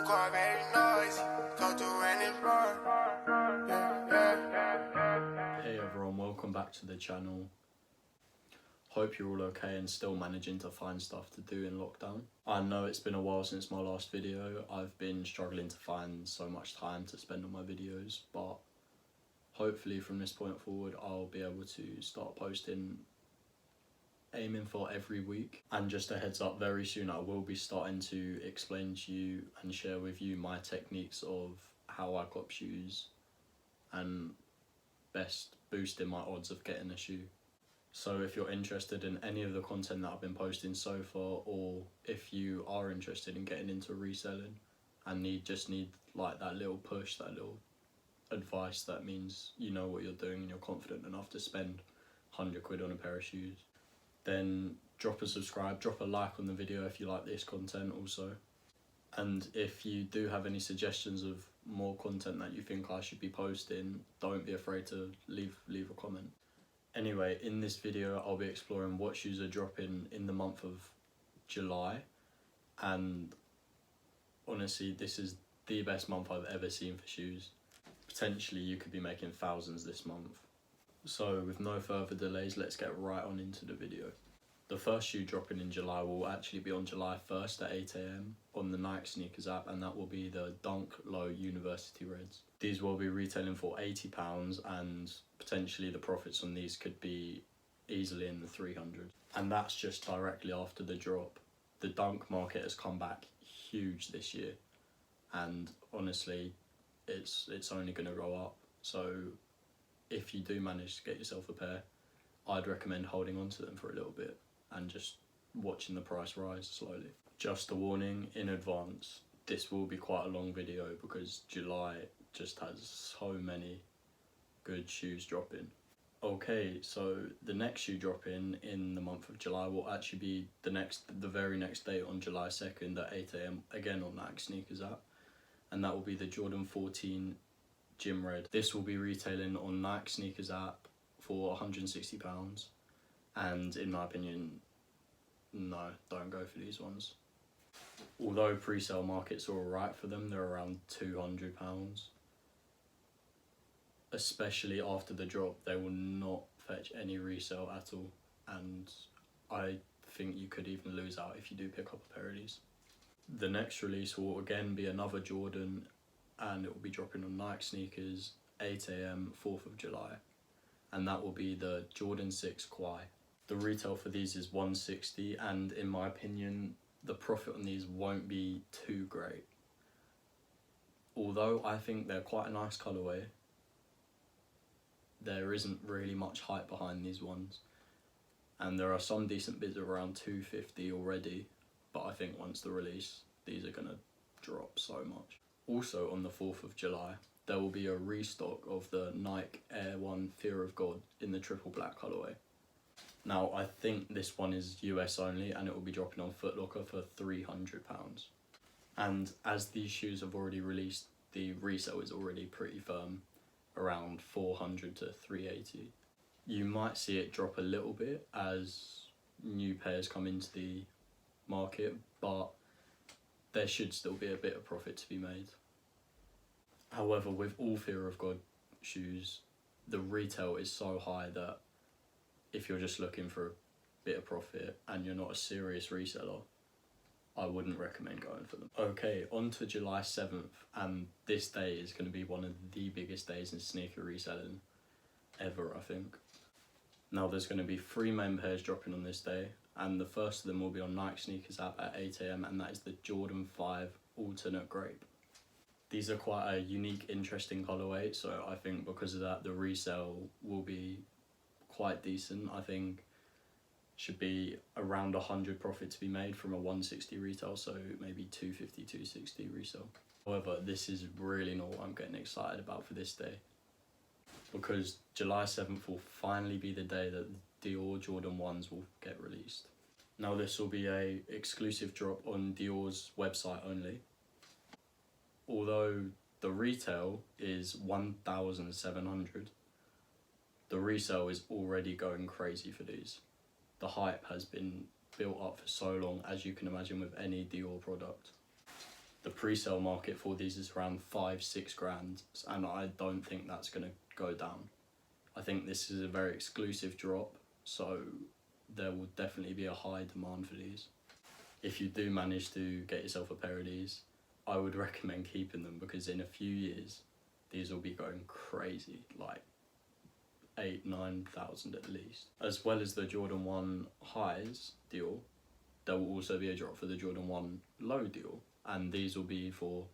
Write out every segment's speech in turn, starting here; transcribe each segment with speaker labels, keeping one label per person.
Speaker 1: car very noisy. Go through any floor.
Speaker 2: Hey everyone, welcome back to the channel. Hope you're all okay and still managing to find stuff to do in lockdown. I know it's been a while since my last video. I've been struggling to find so much time to spend on my videos, but hopefully from this point forward I'll be able to start posting, aiming for every week. And just a heads up, very soon I will be starting to explain to you and share with you my techniques of how I cop shoes and best boosting my odds of getting a shoe. So if you're interested in any of the content that I've been posting so far, or if you are interested in getting into reselling and just need like that little push, that little advice that means you know what you're doing and you're confident enough to spend 100 quid on a pair of shoes, then drop a subscribe, drop a like on the video if you like this content also. And if you do have any suggestions of more content that you think I should be posting, don't be afraid to leave a comment. Anyway, in this video I'll be exploring what shoes are dropping in the month of July, and honestly this is the best month I've ever seen for shoes. Potentially you could be making thousands this month. So with no further delays, let's get right on into the video. The first shoe dropping in July will actually be on July 1st at 8 AM on the Nike Sneakers app, and that will be the Dunk Low University Reds. These will be retailing for £80, and potentially the profits on these could be easily in the 300. And that's just directly after the drop. The Dunk market has come back huge this year, and honestly it's only going to go up. So if you do manage to get yourself a pair, I'd recommend holding on to them for a little bit and just watching the price rise slowly. Just a warning in advance, this will be quite a long video because July just has so many good shoes dropping. Okay, so the next shoe dropping in the month of July will actually be the very next day on July 2nd at 8 AM, again on Nike Sneakers app, and that will be the Jordan 14 Gym Red. This will be retailing on Nike Sneakers app for £160, and in my opinion, no, don't go for these ones. Although pre-sale markets are alright for them, they're around £200. Especially after the drop, they will not fetch any resale at all, and I think you could even lose out if you do pick up a pair of these. The next release will again be another Jordan, and it will be dropping on Nike Sneakers 8 AM 4th of July, and that will be the Jordan 6 Quai. The retail for these is £160, and in my opinion the profit on these won't be too great. Although I think they're quite a nice colourway, there isn't really much hype behind these ones, and there are some decent bids around £250 already, but I think once the release these are going to drop so much. Also on the 4th of July there will be a restock of the Nike Air 1 Fear of God in the triple black colourway. Now I think this one is US only, and it will be dropping on Foot Locker for £300. And as these shoes have already released, the resale is already pretty firm, around 400 to 380. You might see it drop a little bit as new pairs come into the market, but there should still be a bit of profit to be made. However, with all Fear of God shoes, the retail is so high that if you're just looking for a bit of profit and you're not a serious reseller, I wouldn't recommend going for them. Okay, on to July 7th, and this day is going to be one of the biggest days in sneaker reselling ever, I think. Now there's going to be 3 main pairs dropping on this day, and the first of them will be on Nike Sneakers app at 8 AM, and that is the Jordan 5 Alternate Grape. These are quite a unique, interesting colourway, so I think because of that the resale will be quite decent. I think should be around 100 profit to be made from a 160 retail, so maybe 250, 260 resale. However, this is really not what I'm getting excited about for this day, because July 7th will finally be the day that Dior Jordan 1s will get released. Now this will be a exclusive drop on Dior's website only. Although the retail is 1,700, the resale is already going crazy for these. The hype has been built up for so long, as you can imagine with any Dior product. The pre-sale market for these is around 5-6 grand, and I don't think that's going to go down. I think this is a very exclusive drop, so there will definitely be a high demand for these. If you do manage to get yourself a pair of these, I would recommend keeping them, because in a few years these will be going crazy, like 8,000-9,000 at least. As well as the Jordan 1 highs deal, there will also be a drop for the Jordan 1 low deal, and these will be for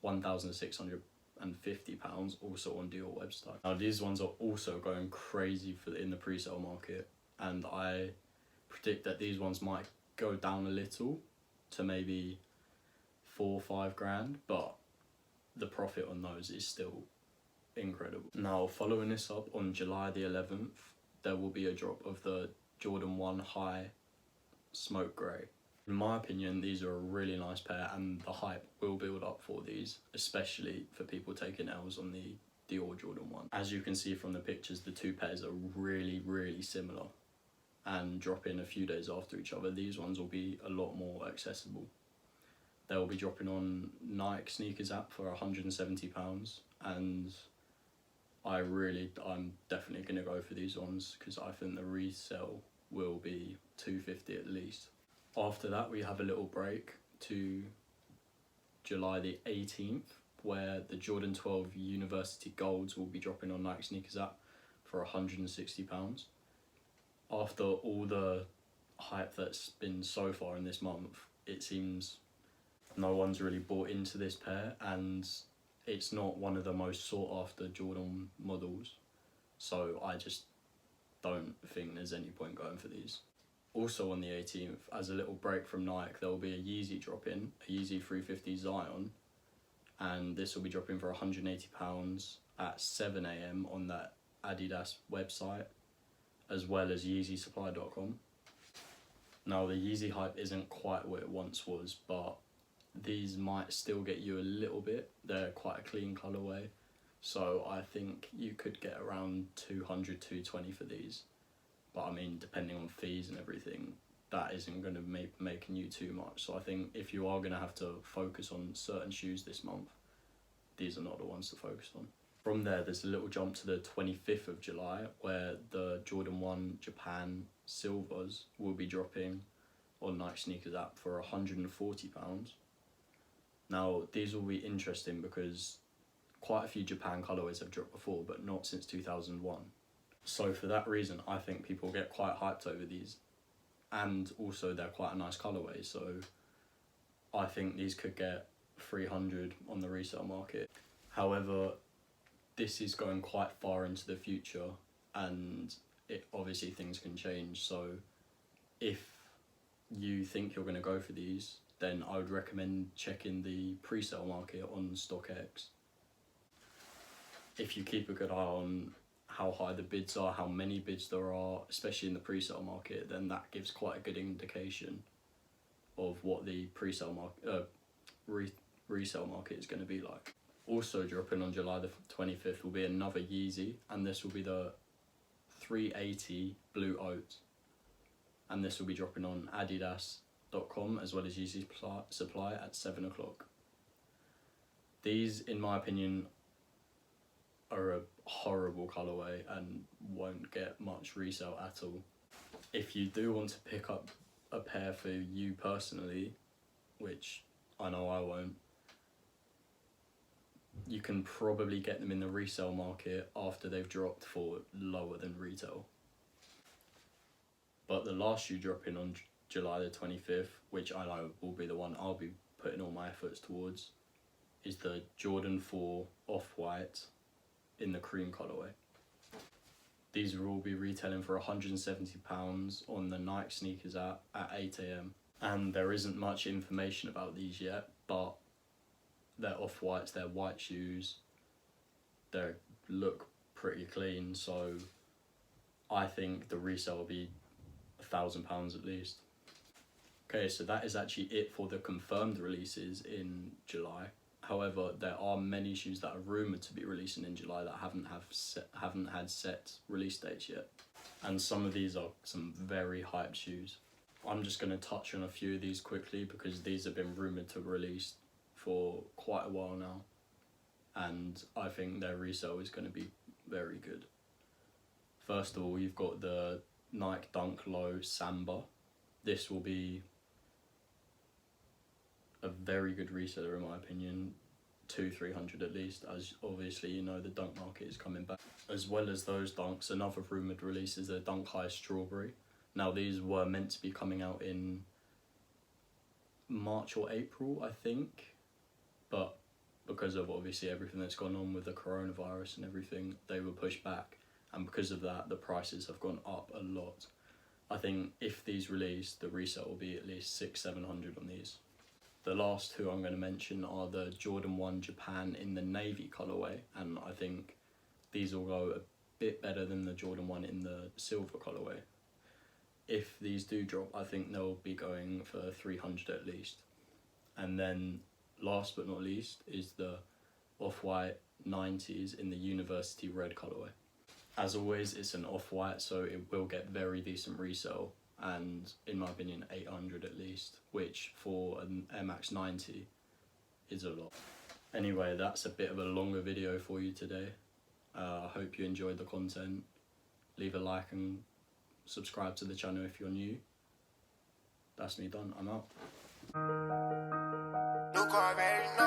Speaker 2: £1,650, also on Dior website. Now these ones are also going crazy in the pre-sale market, and I predict that these ones might go down a little to maybe 4 or 5 grand, but the profit on those is still incredible. Now following this up, on July the 11th there will be a drop of the Jordan 1 high smoke grey. In my opinion, these are a really nice pair, and the hype will build up for these, especially for people taking L's on the Dior Jordan 1. As you can see from the pictures, the two pairs are really similar, and dropping a few days after each other. These ones will be a lot more accessible. They'll be dropping on Nike sneakers app for £170, and I'm definitely going to go for these ones, because I think the resale will be £250 at least. After that we have a little break to July the 18th, where the Jordan 12 University Golds will be dropping on Nike sneakers app for £160. After all the hype that's been so far in this month, it seems no one's really bought into this pair, and it's not one of the most sought after Jordan models, so I just don't think there's any point going for these. Also on the 18th, as a little break from Nike, there will be a Yeezy drop in, a Yeezy 350 Zion, and this will be dropping for £180 at 7 AM on that Adidas website, as well as YeezySupply.com. Now the Yeezy hype isn't quite what it once was, but these might still get you a little bit. They're quite a clean colourway, so I think you could get around 200-220 for these. But I mean, depending on fees and everything, that isn't going to making you too much. So I think if you are going to have to focus on certain shoes this month, these are not the ones to focus on. From there, there's a little jump to the 25th of July, where the Jordan 1 Japan Silvers will be dropping on Nike sneakers app for £140. Now these will be interesting because quite a few Japan colourways have dropped before, but not since 2001. So for that reason, I think people get quite hyped over these, and also they're quite a nice colourway, so I think these could get 300 on the resale market. However, this is going quite far into the future, and obviously things can change, so if you think you're going to go for these, then I would recommend checking the pre-sale market on StockX. If you keep a good eye on how high the bids are, how many bids there are, especially in the pre-sale market, then that gives quite a good indication of what the pre-sale market, resale market is going to be like. Also dropping on July the 25th will be another Yeezy, and this will be the 380 Blue Oat, and this will be dropping on Adidas.com as well as Yeezy Supply at 7 o'clock. These, in my opinion, are a horrible colourway and won't get much resale at all. If you do want to pick up a pair for you personally, which I know I won't, you can probably get them in the resale market after they've dropped for lower than retail. But the last shoe dropping on July the 25th, which I know will be the one I'll be putting all my efforts towards, is the Jordan 4 Off-White in the cream colourway. These will all be retailing for £170 on the Nike sneakers app at 8 AM. And there isn't much information about these yet, but they're Off-Whites, they're white shoes, they look pretty clean, so I think the resale will be £1,000 at least. Okay, so that is actually it for the confirmed releases in July. However, there are many shoes that are rumoured to be releasing in July that haven't had set release dates yet. And some of these are some very hyped shoes. I'm just going to touch on a few of these quickly because these have been rumoured to release for quite a while now, and I think their resale is going to be very good. First of all, you've got the Nike Dunk Low Samba. This will be a very good reseller in my opinion, 200-300 at least, as obviously you know the dunk market is coming back. As well as those dunks, another rumoured release is the Dunk High Strawberry. Now these were meant to be coming out in March or April, I think, but because of obviously everything that's gone on with the coronavirus and everything, they were pushed back, and because of that the prices have gone up a lot. I think if these release, the resale will be at least 600-700 on these. The last two I'm going to mention are the Jordan 1 Japan in the navy colourway, and I think these will go a bit better than the Jordan 1 in the silver colourway. If these do drop, I think they'll be going for 300 at least. And then last but not least is the Off-White 90s in the University Red colourway. As always, it's an Off-White, so it will get very decent resale, and in my opinion 800 at least, which for an Air Max 90 is a lot. Anyway, that's a bit of a longer video for you today. I hope you enjoyed the content. Leave a like and subscribe to the channel if you're new. That's me done, I'm out.
Speaker 1: New car, baby, no.